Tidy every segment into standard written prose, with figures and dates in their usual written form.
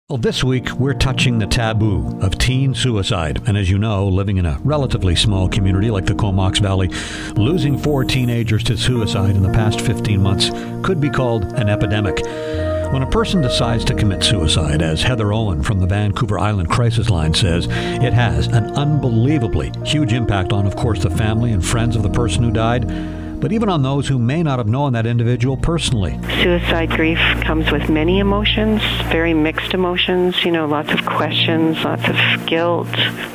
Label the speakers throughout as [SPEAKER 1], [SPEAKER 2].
[SPEAKER 1] Well, this week, we're touching the taboo of teen suicide. And as you know, living in a relatively small community like the Comox Valley, losing 4 teenagers to suicide in the past 15 months could be called an epidemic. When a person decides to commit suicide, as Heather Owen from the Vancouver Island Crisis Line says, it has an unbelievably huge impact on, of course, the family and friends of the person who died, but even on those who may not have known that individual personally.
[SPEAKER 2] Suicide grief comes with many emotions, very mixed emotions, lots of questions, lots of guilt,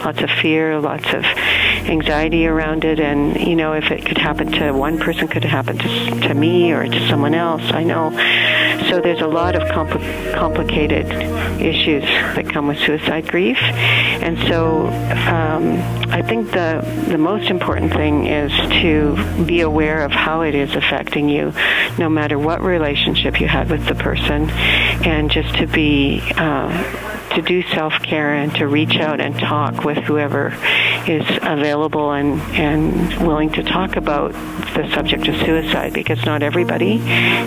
[SPEAKER 2] lots of fear, lots of anxiety around it. And, if it could happen to one person, could happen to me or to someone else, I know. So there's a lot of complicated issues that come with suicide grief. And so I think the most important thing is to be aware of how it is affecting you, no matter what relationship you had with the person, and just to be to do self-care and to reach out and talk with whoever is available and willing to talk about the subject of suicide, because not everybody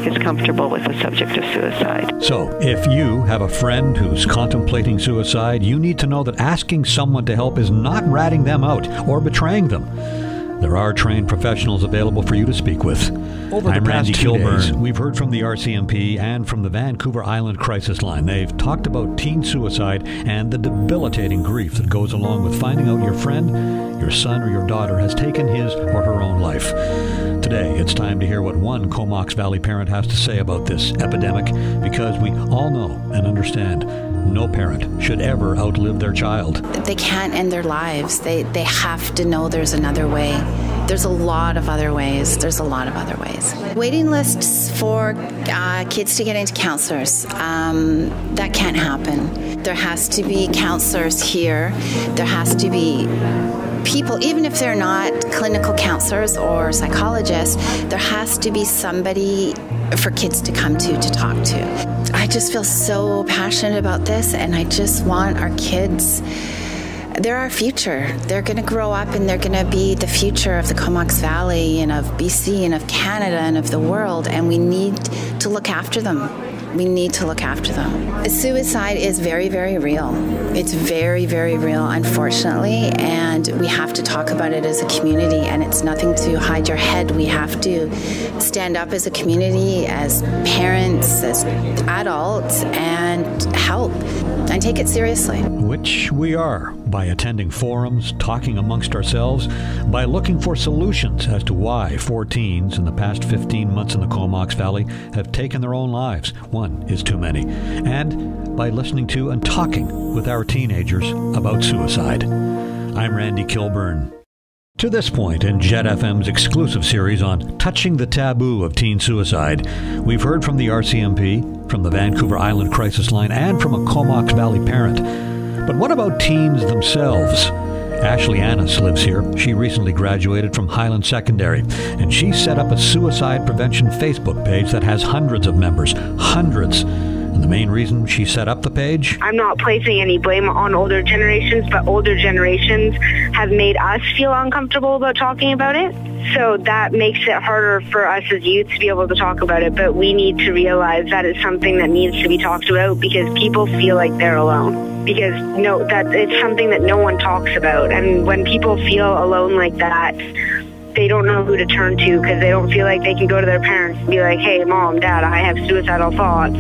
[SPEAKER 2] is comfortable with the subject of suicide.
[SPEAKER 1] So, if you have a friend who's contemplating suicide, you need to know that asking someone to help is not ratting them out or betraying them. There are trained professionals available for you to speak with. Over the past 2 days, we've heard from the RCMP and from the Vancouver Island Crisis Line. They've talked about teen suicide and the debilitating grief that goes along with finding out your friend, your son or your daughter has taken his or her own life. Today, it's time to hear what one Comox Valley parent has to say about this epidemic, because we all know and understand no parent should ever outlive their child.
[SPEAKER 3] They can't end their lives. They have to know there's another way. There's a lot of other ways. Waiting lists for kids to get into counselors, that can't happen. There has to be counselors here. There has to be people, even if they're not clinical counselors or psychologists, there has to be somebody for kids to come to talk to. I just feel so passionate about this, and I just want our kids, they're our future. They're going to grow up and they're going to be the future of the Comox Valley and of BC and of Canada and of the world, and we need to look after them. Suicide is very, very real. It's very, very real, unfortunately, and we have to talk about it as a community, and it's nothing to hide your head. We have to stand up as a community, as parents, as adults, and help, and take it seriously.
[SPEAKER 1] Which we are, by attending forums, talking amongst ourselves, by looking for solutions as to why 4 teens in the past 15 months in the Comox Valley have taken their own lives. One is too many. And by listening to and talking with our teenagers about suicide. I'm Randy Kilburn. To this point in Jet FM's exclusive series on touching the taboo of teen suicide, we've heard from the RCMP, from the Vancouver Island Crisis Line, and from a Comox Valley parent. But what about teens themselves? Ashley Annis lives here. She recently graduated from Highland Secondary, and she set up a suicide prevention Facebook page that has hundreds of members. Hundreds. And the main reason she set up the page?
[SPEAKER 4] I'm not placing any blame on older generations, but older generations have made us feel uncomfortable about talking about it. So that makes it harder for us as youth to be able to talk about it. But we need to realize that it's something that needs to be talked about, because people feel like they're alone. Because that it's something that no one talks about. And when people feel alone like that, they don't know who to turn to, because they don't feel like they can go to their parents and be like, hey, Mom, Dad, I have suicidal thoughts.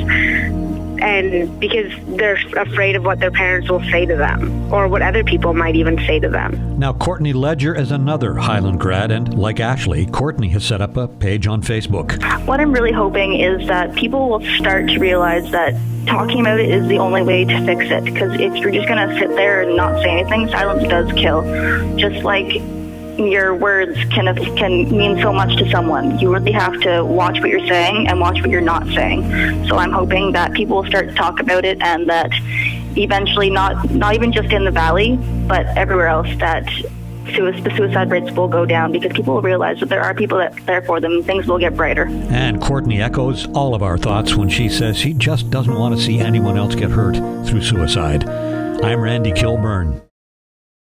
[SPEAKER 4] And because they're afraid of what their parents will say to them, or what other people might even say to them.
[SPEAKER 1] Now, Courtney Ledger is another Highland grad, and like Ashley, Courtney has set up a page on Facebook.
[SPEAKER 5] What I'm really hoping is that people will start to realize that talking about it is the only way to fix it. Because if you're just going to sit there and not say anything, silence does kill. Just like your words can mean so much to someone. You really have to watch what you're saying and watch what you're not saying. So I'm hoping that people will start to talk about it, and that eventually, not even just in the valley, but everywhere else, that the suicide rates will go down, because people will realize that there are people that are there for them. Things will get brighter.
[SPEAKER 1] And Courtney echoes all of our thoughts when she says she just doesn't want to see anyone else get hurt through suicide. I'm Randy Kilburn.